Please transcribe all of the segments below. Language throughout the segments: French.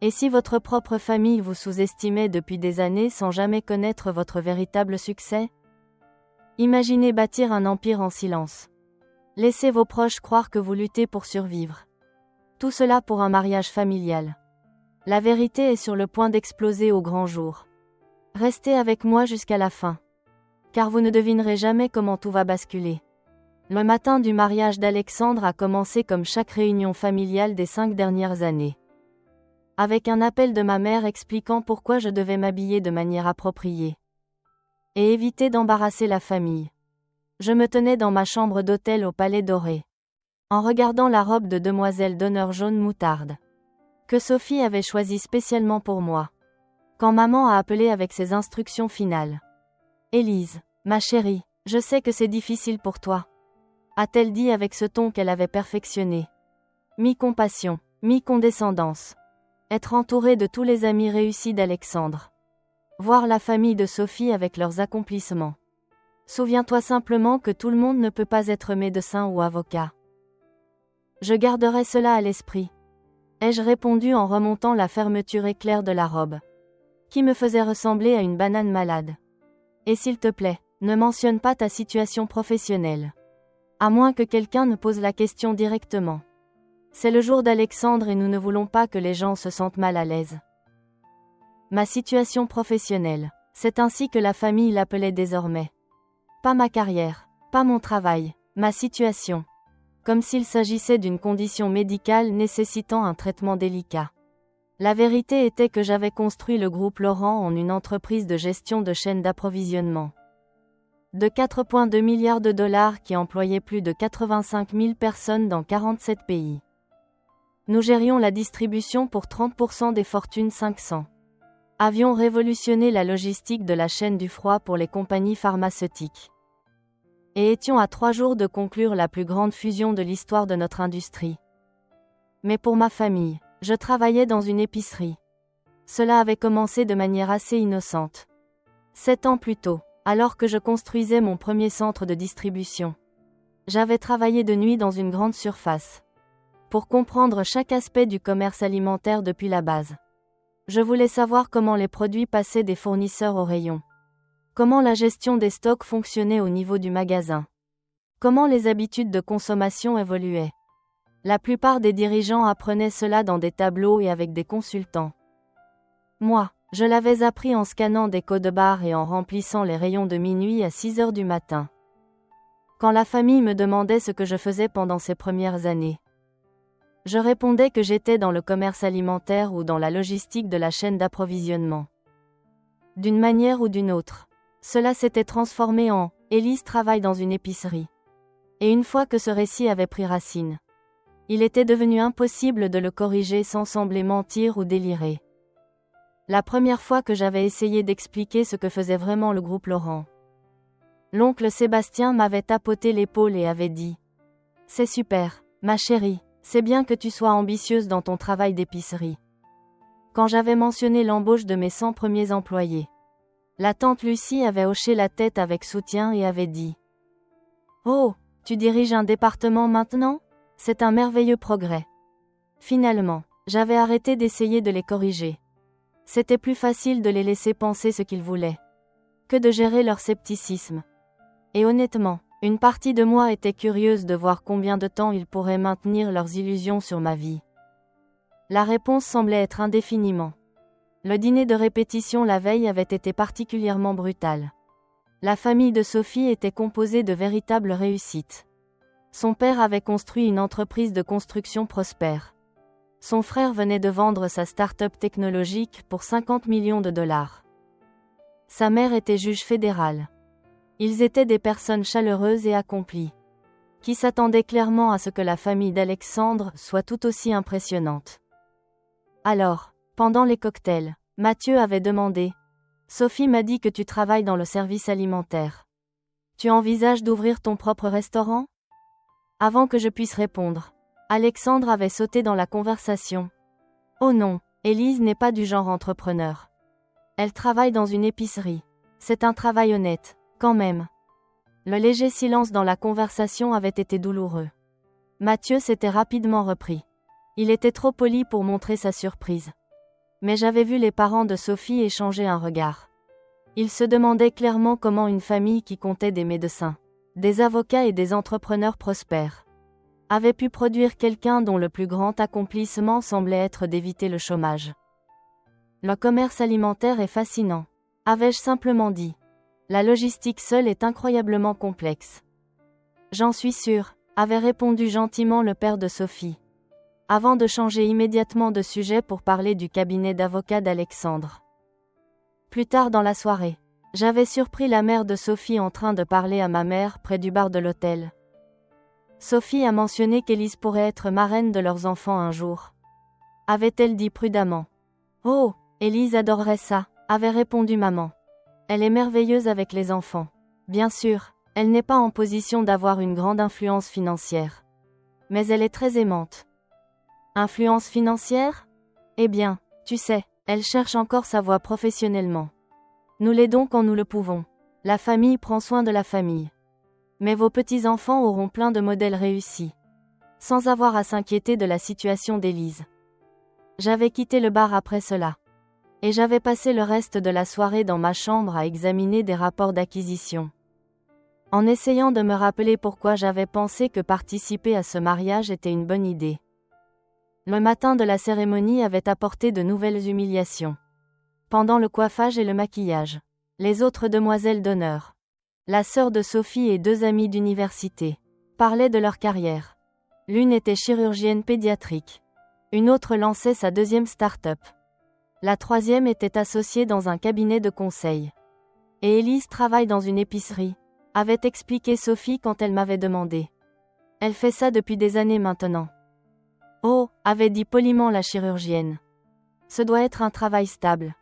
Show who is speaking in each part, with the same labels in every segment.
Speaker 1: Et si votre propre famille vous sous-estimait depuis des années sans jamais connaître votre véritable succès? Imaginez bâtir un empire en silence. Laissez vos proches croire que vous luttez pour survivre. Tout cela pour un mariage familial. La vérité est sur le point d'exploser au grand jour. Restez avec moi jusqu'à la fin. Car vous ne devinerez jamais comment tout va basculer. Le matin du mariage d'Alexandre a commencé comme chaque réunion familiale des 5 dernières années. Avec un appel de ma mère expliquant pourquoi je devais m'habiller de manière appropriée. Et éviter d'embarrasser la famille. Je me tenais dans ma chambre d'hôtel au Palais Doré. En regardant la robe de demoiselle d'honneur jaune moutarde. Que Sophie avait choisie spécialement pour moi. Quand maman a appelé avec ses instructions finales. Élise, ma chérie, je sais que c'est difficile pour toi. A-t-elle dit avec ce ton qu'elle avait perfectionné. Mi-compassion, mi-condescendance. Être entourée de tous les amis réussis d'Alexandre. Voir la famille de Sophie avec leurs accomplissements. Souviens-toi simplement que tout le monde ne peut pas être médecin ou avocat. Je garderai cela à l'esprit. Ai-je répondu en remontant la fermeture éclair de la robe. Qui me faisait ressembler à une banane malade. Et s'il te plaît, ne mentionne pas ta situation professionnelle. À moins que quelqu'un ne pose la question directement. C'est le jour d'Alexandre et nous ne voulons pas que les gens se sentent mal à l'aise. Ma situation professionnelle. C'est ainsi que la famille l'appelait désormais. Pas ma carrière, pas mon travail, ma situation. Comme s'il s'agissait d'une condition médicale nécessitant un traitement délicat. La vérité était que j'avais construit le groupe Laurent en une entreprise de gestion de chaîne d'approvisionnement. De 4,2 milliards de dollars qui employait plus de 85 000 personnes dans 47 pays. Nous gérions la distribution pour 30% des Fortune 500. Avions révolutionné la logistique de la chaîne du froid pour les compagnies pharmaceutiques. Et étions à 3 jours de conclure la plus grande fusion de l'histoire de notre industrie. Mais pour ma famille, je travaillais dans une épicerie. Cela avait commencé de manière assez innocente. 7 ans plus tôt, alors que je construisais mon premier centre de distribution. J'avais travaillé de nuit dans une grande surface. Pour comprendre chaque aspect du commerce alimentaire depuis la base. Je voulais savoir comment les produits passaient des fournisseurs au rayon. Comment la gestion des stocks fonctionnait au niveau du magasin. Comment les habitudes de consommation évoluaient. La plupart des dirigeants apprenaient cela dans des tableaux et avec des consultants. Moi, je l'avais appris en scannant des codes barres et en remplissant les rayons de minuit à 6 heures du matin. Quand la famille me demandait ce que je faisais pendant ces premières années. Je répondais que j'étais dans le commerce alimentaire ou dans la logistique de la chaîne d'approvisionnement. D'une manière ou d'une autre. Cela s'était transformé en « Élise travaille dans une épicerie ». Et une fois que ce récit avait pris racine, il était devenu impossible de le corriger sans sembler mentir ou délirer. La première fois que j'avais essayé d'expliquer ce que faisait vraiment le groupe Laurent. L'oncle Sébastien m'avait tapoté l'épaule et avait dit « C'est super, ma chérie, c'est bien que tu sois ambitieuse dans ton travail d'épicerie. » Quand j'avais mentionné l'embauche de mes 100 premiers employés. La tante Lucie avait hoché la tête avec soutien et avait dit « Oh, tu diriges un département maintenant ? C'est un merveilleux progrès. » Finalement, j'avais arrêté d'essayer de les corriger. C'était plus facile de les laisser penser ce qu'ils voulaient, que de gérer leur scepticisme. Et honnêtement, une partie de moi était curieuse de voir combien de temps ils pourraient maintenir leurs illusions sur ma vie. La réponse semblait être indéfiniment. Le dîner de répétition la veille avait été particulièrement brutal. La famille de Sophie était composée de véritables réussites. Son père avait construit une entreprise de construction prospère. Son frère venait de vendre sa start-up technologique pour 50 millions de dollars. Sa mère était juge fédérale. Ils étaient des personnes chaleureuses et accomplies, qui s'attendaient clairement à ce que la famille d'Alexandre soit tout aussi impressionnante. Alors, pendant les cocktails, Mathieu avait demandé « Sophie m'a dit que tu travailles dans le service alimentaire. Tu envisages d'ouvrir ton propre restaurant ?» Avant que je puisse répondre, Alexandre avait sauté dans la conversation. « Oh non, Élise n'est pas du genre entrepreneur. Elle travaille dans une épicerie. C'est un travail honnête, quand même. » Le léger silence dans la conversation avait été douloureux. Mathieu s'était rapidement repris. Il était trop poli pour montrer sa surprise. Mais j'avais vu les parents de Sophie échanger un regard. Ils se demandaient clairement comment une famille qui comptait des médecins, des avocats et des entrepreneurs prospères avait pu produire quelqu'un dont le plus grand accomplissement semblait être d'éviter le chômage. Le commerce alimentaire est fascinant, avais-je simplement dit. La logistique seule est incroyablement complexe. J'en suis sûr, avait répondu gentiment le père de Sophie, avant de changer immédiatement de sujet pour parler du cabinet d'avocat d'Alexandre. Plus tard dans la soirée, j'avais surpris la mère de Sophie en train de parler à ma mère près du bar de l'hôtel. Sophie a mentionné qu'Élise pourrait être marraine de leurs enfants un jour. Avait-elle dit prudemment. Oh, Élise adorerait ça, avait répondu maman. Elle est merveilleuse avec les enfants. Bien sûr, elle n'est pas en position d'avoir une grande influence financière. Mais elle est très aimante. Influence financière ? Eh bien, tu sais, elle cherche encore sa voie professionnellement. Nous l'aidons quand nous le pouvons. La famille prend soin de la famille. Mais vos petits-enfants auront plein de modèles réussis. Sans avoir à s'inquiéter de la situation d'Élise. J'avais quitté le bar après cela. Et j'avais passé le reste de la soirée dans ma chambre à examiner des rapports d'acquisition. En essayant de me rappeler pourquoi j'avais pensé que participer à ce mariage était une bonne idée. Le matin de la cérémonie avait apporté de nouvelles humiliations. Pendant le coiffage et le maquillage, les autres demoiselles d'honneur, la sœur de Sophie et 2 amies d'université, parlaient de leur carrière. L'une était chirurgienne pédiatrique. Une autre lançait sa 2e start-up. La 3e était associée dans un cabinet de conseil. Et Élise travaille dans une épicerie, avait expliqué Sophie quand elle m'avait demandé. Elle fait ça depuis des années maintenant. Oh, avait dit poliment la chirurgienne. Ce doit être un travail stable.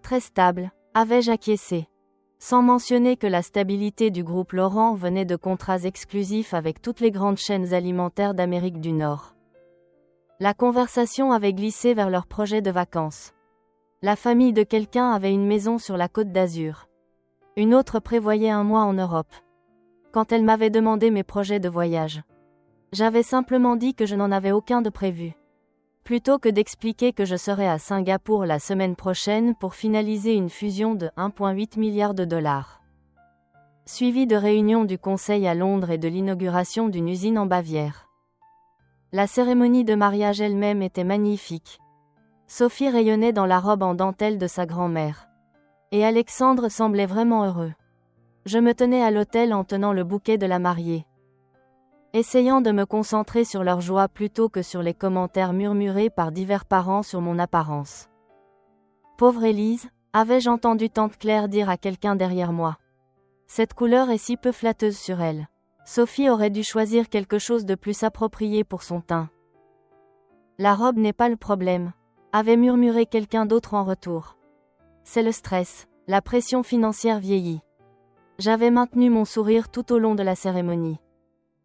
Speaker 1: Très stable, avais-je acquiescé. Sans mentionner que la stabilité du groupe Laurent venait de contrats exclusifs avec toutes les grandes chaînes alimentaires d'Amérique du Nord. La conversation avait glissé vers leur projet de vacances. La famille de quelqu'un avait une maison sur la Côte d'Azur. Une autre prévoyait un mois en Europe. Quand elle m'avait demandé mes projets de voyage, j'avais simplement dit que je n'en avais aucun de prévu. Plutôt que d'expliquer que je serais à Singapour la semaine prochaine pour finaliser une fusion de 1,8 milliard de dollars. Suivi de réunions du conseil à Londres et de l'inauguration d'une usine en Bavière. La cérémonie de mariage elle-même était magnifique. Sophie rayonnait dans la robe en dentelle de sa grand-mère. Et Alexandre semblait vraiment heureux. Je me tenais à l'autel en tenant le bouquet de la mariée, essayant de me concentrer sur leur joie plutôt que sur les commentaires murmurés par divers parents sur mon apparence. Pauvre Élise, avais-je entendu tante Claire dire à quelqu'un derrière moi. Cette couleur est si peu flatteuse sur elle. Sophie aurait dû choisir quelque chose de plus approprié pour son teint. La robe n'est pas le problème, avait murmuré quelqu'un d'autre en retour. C'est le stress, la pression financière vieillit. J'avais maintenu mon sourire tout au long de la cérémonie.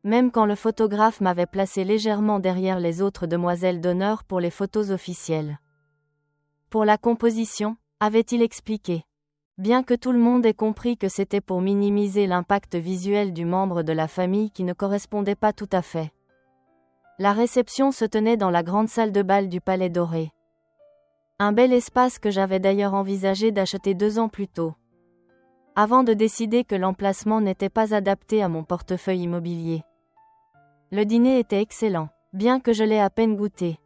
Speaker 1: Même quand le photographe m'avait placé légèrement derrière les autres demoiselles d'honneur pour les photos officielles. Pour la composition, avait-il expliqué. Bien que tout le monde ait compris que c'était pour minimiser l'impact visuel du membre de la famille qui ne correspondait pas tout à fait. La réception se tenait dans la grande salle de bal du Palais Doré. Un bel espace que j'avais d'ailleurs envisagé d'acheter 2 ans plus tôt. Avant de décider que l'emplacement n'était pas adapté à mon portefeuille immobilier. Le dîner était excellent, bien que je l'ai à peine goûté.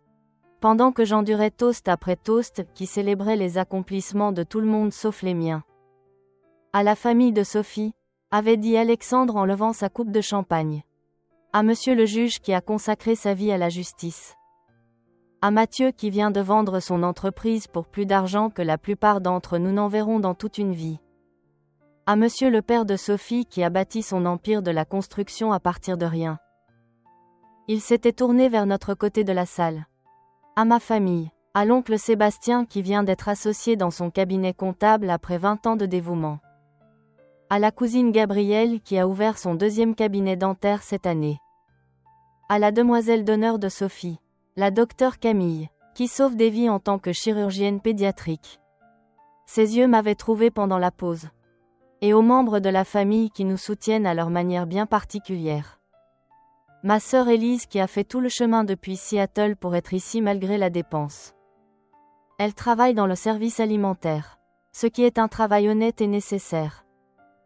Speaker 1: Pendant que j'endurais toast après toast qui célébrait les accomplissements de tout le monde sauf les miens. À la famille de Sophie, avait dit Alexandre en levant sa coupe de champagne. À monsieur le juge qui a consacré sa vie à la justice. À Mathieu qui vient de vendre son entreprise pour plus d'argent que la plupart d'entre nous n'en verront dans toute une vie. À monsieur le père de Sophie qui a bâti son empire de la construction à partir de rien. Il s'était tourné vers notre côté de la salle. À ma famille, à l'oncle Sébastien qui vient d'être associé dans son cabinet comptable après 20 ans de dévouement. À la cousine Gabrielle qui a ouvert son 2e cabinet dentaire cette année. À la demoiselle d'honneur de Sophie, la docteure Camille, qui sauve des vies en tant que chirurgienne pédiatrique. Ses yeux m'avaient trouvé pendant la pause. Et aux membres de la famille qui nous soutiennent à leur manière bien particulière. Ma sœur Élise qui a fait tout le chemin depuis Seattle pour être ici malgré la dépense. Elle travaille dans le service alimentaire. Ce qui est un travail honnête et nécessaire.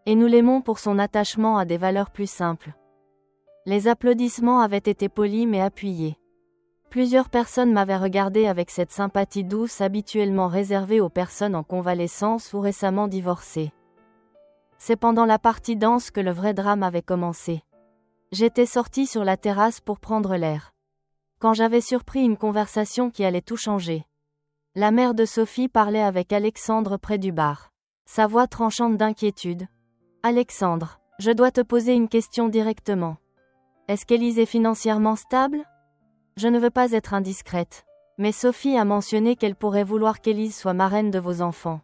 Speaker 1: Et nous l'aimons pour son attachement à des valeurs plus simples. Les applaudissements avaient été polis mais appuyés. Plusieurs personnes m'avaient regardé avec cette sympathie douce habituellement réservée aux personnes en convalescence ou récemment divorcées. C'est pendant la partie danse que le vrai drame avait commencé. J'étais sortie sur la terrasse pour prendre l'air. Quand j'avais surpris une conversation qui allait tout changer. La mère de Sophie parlait avec Alexandre près du bar. Sa voix tranchante d'inquiétude. « Alexandre, je dois te poser une question directement. Est-ce qu'Élise est financièrement stable ? Je ne veux pas être indiscrète. Mais Sophie a mentionné qu'elle pourrait vouloir qu'Élise soit marraine de vos enfants.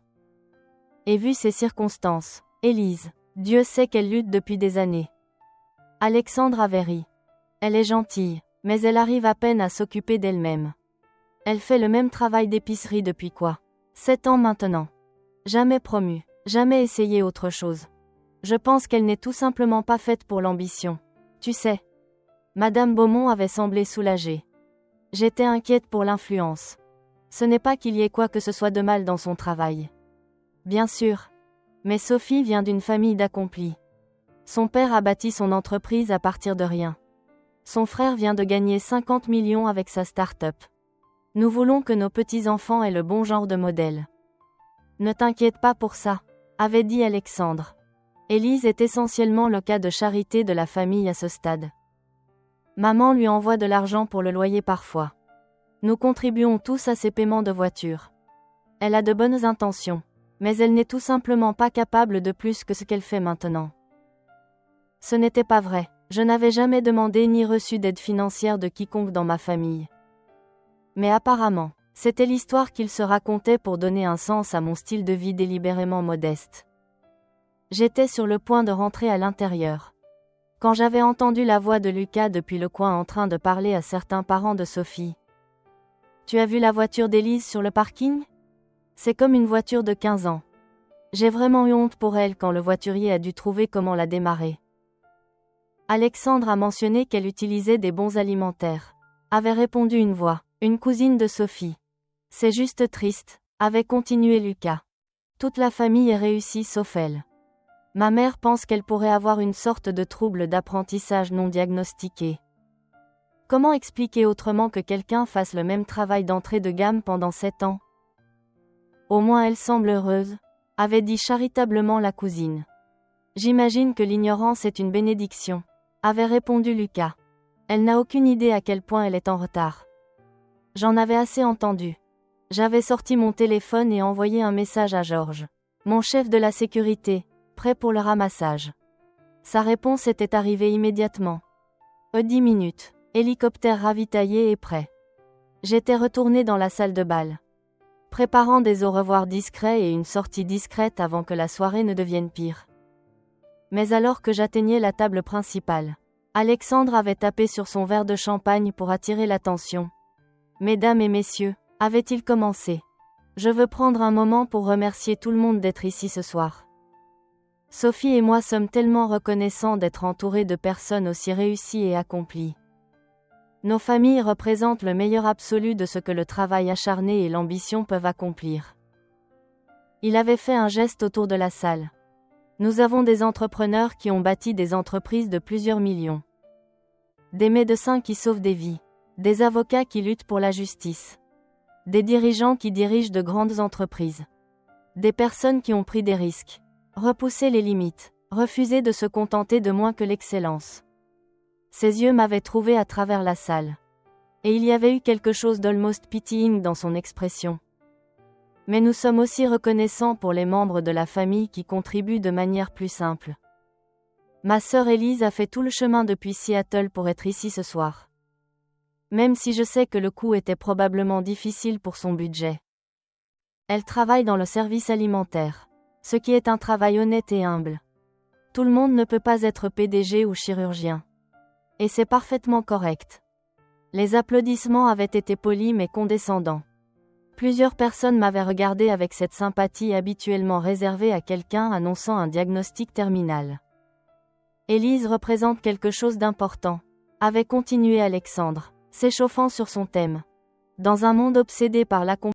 Speaker 1: Et vu ces circonstances, Élise, Dieu sait qu'elle lutte depuis des années. » Alexandre avait ri. Elle est gentille, mais elle arrive à peine à s'occuper d'elle-même. Elle fait le même travail d'épicerie depuis 7 ans maintenant. Jamais promue, jamais essayé autre chose. Je pense qu'elle n'est tout simplement pas faite pour l'ambition. Tu sais. Madame Beaumont avait semblé soulagée. J'étais inquiète pour l'influence. Ce n'est pas qu'il y ait quoi que ce soit de mal dans son travail. Bien sûr. Mais Sophie vient d'une famille d'accomplis. Son père a bâti son entreprise à partir de rien. Son frère vient de gagner 50 millions avec sa start-up. Nous voulons que nos petits-enfants aient le bon genre de modèle. Ne t'inquiète pas pour ça, avait dit Alexandre. Élise est essentiellement le cas de charité de la famille à ce stade. Maman lui envoie de l'argent pour le loyer parfois. Nous contribuons tous à ses paiements de voiture. Elle a de bonnes intentions, mais elle n'est tout simplement pas capable de plus que ce qu'elle fait maintenant. Ce n'était pas vrai, je n'avais jamais demandé ni reçu d'aide financière de quiconque dans ma famille. Mais apparemment, c'était l'histoire qu'il se racontait pour donner un sens à mon style de vie délibérément modeste. J'étais sur le point de rentrer à l'intérieur. Quand j'avais entendu la voix de Lucas depuis le coin en train de parler à certains parents de Sophie. « Tu as vu la voiture d'Élise sur le parking ? C'est comme une voiture de 15 ans. J'ai vraiment eu honte pour elle quand le voiturier a dû trouver comment la démarrer. » Alexandre a mentionné qu'elle utilisait des bons alimentaires. Avait répondu une voix. Une cousine de Sophie. C'est juste triste, avait continué Lucas. Toute la famille est réussie sauf elle. Ma mère pense qu'elle pourrait avoir une sorte de trouble d'apprentissage non diagnostiqué. Comment expliquer autrement que quelqu'un fasse le même travail d'entrée de gamme pendant 7 ans ? Au moins elle semble heureuse, avait dit charitablement la cousine. J'imagine que l'ignorance est une bénédiction, avait répondu Lucas. Elle n'a aucune idée à quel point elle est en retard. J'en avais assez entendu. J'avais sorti mon téléphone et envoyé un message à Georges, mon chef de la sécurité, prêt pour le ramassage. Sa réponse était arrivée immédiatement. 10 minutes, hélicoptère ravitaillé et prêt. J'étais retourné dans la salle de bal, préparant des au revoir discrets et une sortie discrète avant que la soirée ne devienne pire. Mais alors que j'atteignais la table principale, Alexandre avait tapé sur son verre de champagne pour attirer l'attention. « Mesdames et messieurs, avait-il commencé. Je veux prendre un moment pour remercier tout le monde d'être ici ce soir. Sophie et moi sommes tellement reconnaissants d'être entourés de personnes aussi réussies et accomplies. Nos familles représentent le meilleur absolu de ce que le travail acharné et l'ambition peuvent accomplir. » Il avait fait un geste autour de la salle. Nous avons des entrepreneurs qui ont bâti des entreprises de plusieurs millions. Des médecins qui sauvent des vies. Des avocats qui luttent pour la justice. Des dirigeants qui dirigent de grandes entreprises. Des personnes qui ont pris des risques. Repoussé les limites. Refusé de se contenter de moins que l'excellence. Ses yeux m'avaient trouvé à travers la salle. Et il y avait eu quelque chose d'almost pitying dans son expression. Mais nous sommes aussi reconnaissants pour les membres de la famille qui contribuent de manière plus simple. Ma sœur Élise a fait tout le chemin depuis Seattle pour être ici ce soir. Même si je sais que le coût était probablement difficile pour son budget. Elle travaille dans le service alimentaire, ce qui est un travail honnête et humble. Tout le monde ne peut pas être PDG ou chirurgien. Et c'est parfaitement correct. Les applaudissements avaient été polis mais condescendants. Plusieurs personnes m'avaient regardé avec cette sympathie habituellement réservée à quelqu'un annonçant un diagnostic terminal. Élise représente quelque chose d'important, avait continué Alexandre, s'échauffant sur son thème. Dans un monde obsédé par l'accomplissement,